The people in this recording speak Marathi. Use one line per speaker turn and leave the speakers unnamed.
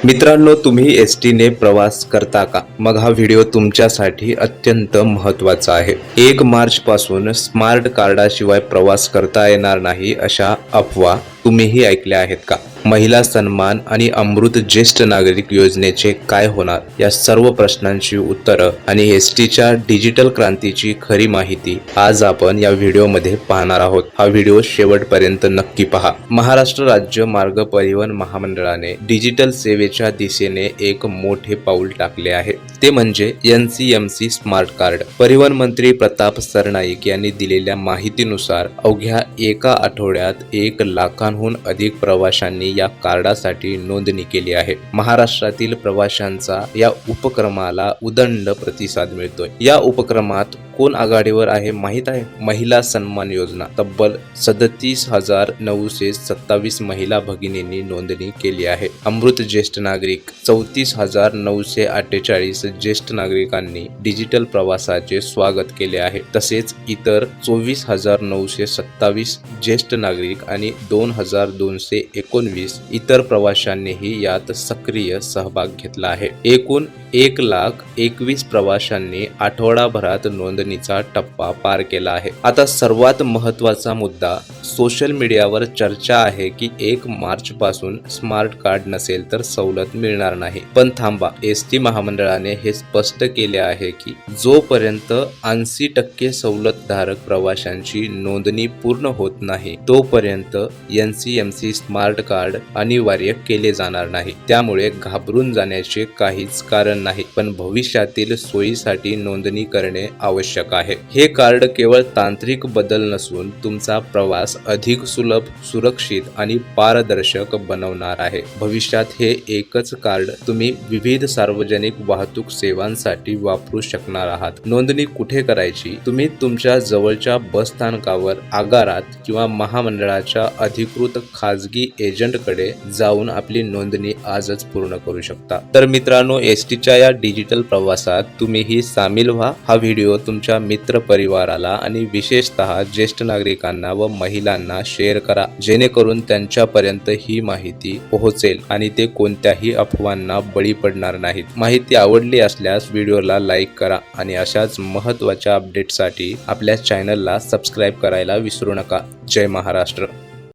मित्रांनो, तुम्ही एसटी ने प्रवास करता का? मग हा व्हिडिओ तुमच्यासाठी अत्यंत महत्त्वाचा आहे. 1 मार्च पासून स्मार्ट कार्डाशिवाय प्रवास करता येणार नाही अशा अफवा तुम्हीही ऐकल्या आहेत का? महिला सन्मान आणि अमृत ज्येष्ठ नागरिक योजनेचे काय होणार, या सर्व प्रश्नांची उत्तरं आणि एसटीच्या डिजिटल क्रांतीची खरी माहिती आज आपण या व्हिडिओमध्ये पाहणार आहोत. हा व्हिडिओ शेवटपर्यंत नक्की पहा. महाराष्ट्र राज्य मार्ग परिवहन महामंडळाने डिजिटल सेवेच्या दिशेने एक मोठे पाऊल टाकले आहे. ते म्हणजे NCMC स्मार्ट कार्ड. परिवहन मंत्री प्रताप सरनाईक यांनी दिलेल्या माहितीनुसार अवघ्या एका आठवड्यात 1 लाखांहून अधिक प्रवाशांनी या कार्डासाठी नोंदणी केली आहे. महाराष्ट्रातील प्रवाशांचा या उपक्रमाला उदंड प्रतिसाद मिळतोय. या उपक्रमात कोण आघाडीवर आहे माहित आहे? महिला सन्मान योजना. तब्बल 37,927 महिला भगिनींनी नोंदणी केली आहे. अमृत ज्येष्ठ नागरिक 34,948 ज्येष्ठ नागरिकांनी डिजिटल प्रवासाचे स्वागत केले आहे. तसेच इतर 24,927 ज्येष्ठ नागरिक आणि 2,219 इतर प्रवाशांनीही यात सक्रिय सहभाग घेतला आहे. एकूण 1,21,000 प्रवाशांनी आठवडाभरात नोंदणीचा टप्पा पार केला आहे. आता सर्वात महत्त्वाचा मुद्दा, सोशल मीडियावर चर्चा आहे की 1 मार्च पासून स्मार्ट कार्ड नसेल तर सवलत मिळणार नाही. पण थांबा, एसटी महामंडळाने हे स्पष्ट केले आहे की जोपर्यंत 80% सवलतधारक प्रवाशांची नोंदणी पूर्ण होत नाही तोपर्यंत NCMC स्मार्ट कार्ड अनिवार्य केले जाणार नाही. त्यामुळे घाबरून जाण्याचे काहीच कारण नाही. पण भविष्यातील सोयीसाठी नोंदणी करणे आवश्यक आहे. हे कार्ड केवळ तांत्रिक बदल नसून तुमचा प्रवास अधिक सुलभ, सुरक्षित आणि पारदर्शक बनवणार आहे. भविष्यात हे एकच कार्ड तुम्ही विविध सार्वजनिक वाहतूक सेवांसाठी वापरू शकणार आहात. नोंदणी कुठे करायची? तुम्ही तुमच्या जवळच्या बस स्थानकावर, आगारात किंवा महामंडळाच्या अधिकृत खाजगी एजंटकडे जाऊन आपली नोंदणी आजच पूर्ण करू शकता. तर मित्रांनो, एसटीच्या या डिजिटल प्रवासात तुम्हीही सामील व्हा. हा व्हिडिओ तुमच्या मित्र परिवाराला आणि विशेषतः ज्येष्ठ नागरिकांना व महिलांना शेअर करा, जेणेकरून त्यांच्यापर्यंत ही माहिती पोहोचेल आणि ते कोणत्याही अफवांना बळी पडणार नाहीत. माहिती आवडली असल्यास व्हिडिओला लाईक करा आणि अशाच महत्त्वाच्या अपडेटसाठी आपल्या चॅनलला सबस्क्राईब करायला विसरू नका. जय महाराष्ट्र.